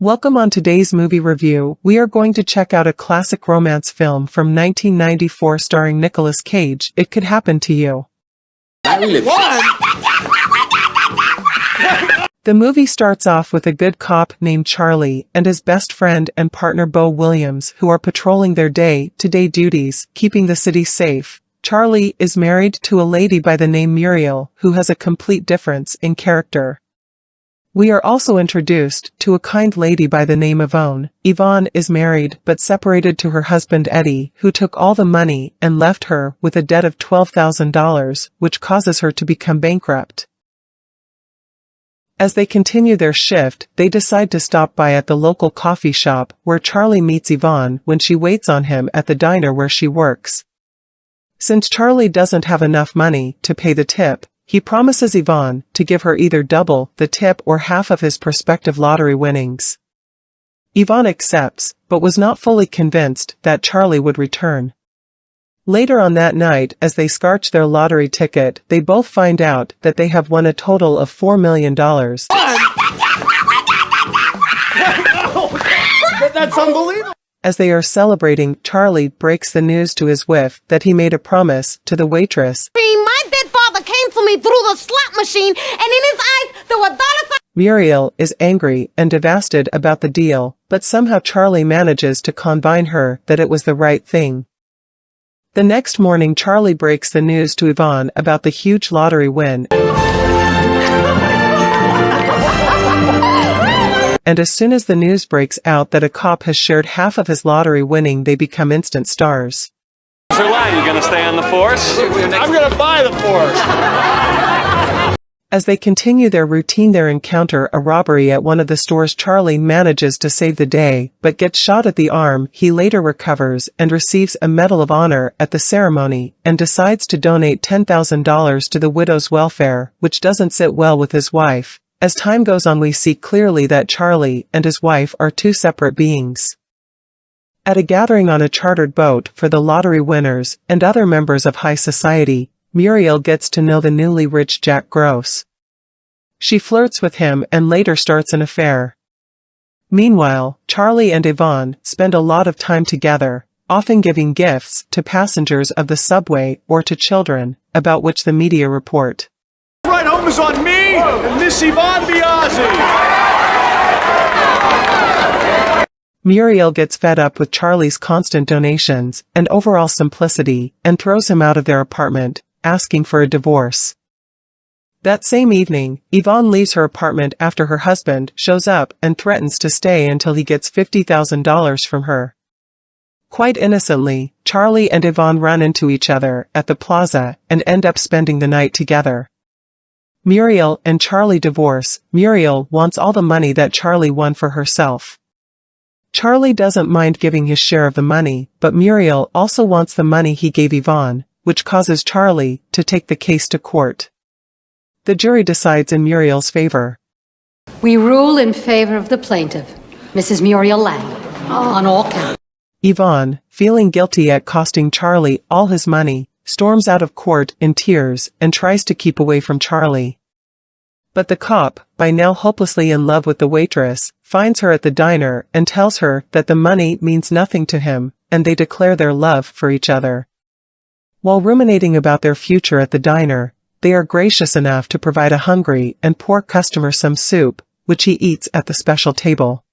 Welcome on today's movie review. We are going to check out a classic romance film from 1994 starring Nicolas Cage, It Could Happen to You. The movie starts off with a good cop named Charlie and his best friend and partner Beau Williams, who are patrolling their day-to-day duties, keeping the city safe. Charlie is married to a lady by the name Muriel, who has a complete difference in character. We are also introduced to a kind lady by the name Yvonne. Yvonne is married but separated to her husband Eddie, who took all the money and left her with a debt of $12,000, which causes her to become bankrupt. As they continue their shift, they decide to stop by at the local coffee shop where Charlie meets Yvonne when she waits on him at the diner where she works. Since Charlie doesn't have enough money to pay the tip, he promises Yvonne to give her either double the tip or half of his prospective lottery winnings. Yvonne accepts, but was not fully convinced that Charlie would return. Later on that night, as they scratch their lottery ticket, they both find out that they have won a total of $4 million. That's unbelievable! As they are celebrating, Charlie breaks the news to his wife that he made a promise to the waitress. My dead father came to me through the slot machine, and in his eyes there were dollar signs. Muriel is angry and devastated about the deal, but somehow Charlie manages to convince her that it was the right thing. The next morning, Charlie breaks the news to Yvonne about the huge lottery win. And as soon as the news breaks out that a cop has shared half of his lottery winning, they become instant stars. Sir Lion, you gonna stay on the force? I'm gonna buy the force! As they continue their routine, they encounter a robbery at one of the stores. Charlie manages to save the day, but gets shot at the arm. He later recovers and receives a Medal of Honor at the ceremony, and decides to donate $10,000 to the widow's welfare, which doesn't sit well with his wife. As time goes on, we see clearly that Charlie and his wife are two separate beings. At a gathering on a chartered boat for the lottery winners and other members of high society, Muriel gets to know the newly rich Jack Gross. She flirts with him and later starts an affair. Meanwhile, Charlie and Yvonne spend a lot of time together, often giving gifts to passengers of the subway or to children, about which the media report. Right home is on me and Miss Yvonne Biazzi! Muriel gets fed up with Charlie's constant donations and overall simplicity and throws him out of their apartment, asking for a divorce. That same evening, Yvonne leaves her apartment after her husband shows up and threatens to stay until he gets $50,000 from her. Quite innocently, Charlie and Yvonne run into each other at the plaza and end up spending the night together. Muriel and Charlie divorce. Muriel wants all the money that Charlie won for herself. Charlie doesn't mind giving his share of the money, but Muriel also wants the money he gave Yvonne, which causes Charlie to take the case to court. The jury decides in Muriel's favor. We rule in favor of the plaintiff, Mrs. Muriel Lang, on all counts. Yvonne, feeling guilty at costing Charlie all his money, storms out of court in tears and tries to keep away from Charlie. But the cop, by now hopelessly in love with the waitress, finds her at the diner and tells her that the money means nothing to him, and they declare their love for each other. While ruminating about their future at the diner, they are gracious enough to provide a hungry and poor customer some soup, which he eats at the special table.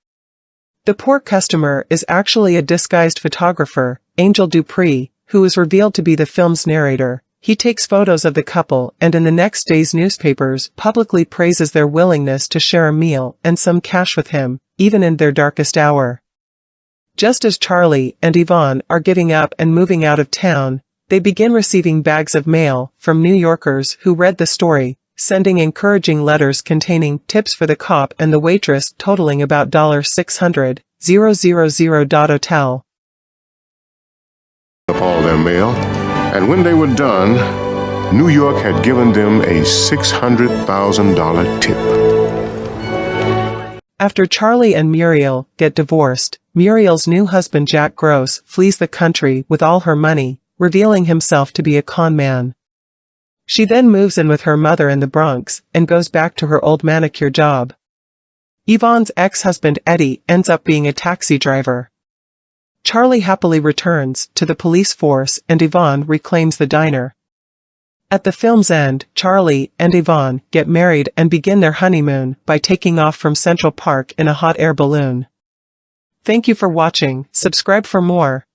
The poor customer is actually a disguised photographer, Angel Dupree, who is revealed to be the film's narrator. He takes photos of the couple and in the next day's newspapers publicly praises their willingness to share a meal and some cash with him, even in their darkest hour. Just as Charlie and Yvonne are giving up and moving out of town, they begin receiving bags of mail from New Yorkers who read the story, sending encouraging letters containing tips for the cop and the waitress totaling about $600,000. Hotel. Up all their mail, and when they were done, New York had given them a $600,000 tip. After Charlie and Muriel get divorced, Muriel's new husband Jack Gross flees the country with all her money, revealing himself to be a con man. She then moves in with her mother in the Bronx and goes back to her old manicure job. Yvonne's ex-husband Eddie ends up being a taxi driver. Charlie happily returns to the police force and Yvonne reclaims the diner. At the film's end, Charlie and Yvonne get married and begin their honeymoon by taking off from Central Park in a hot air balloon. Thank you for watching. Subscribe for more.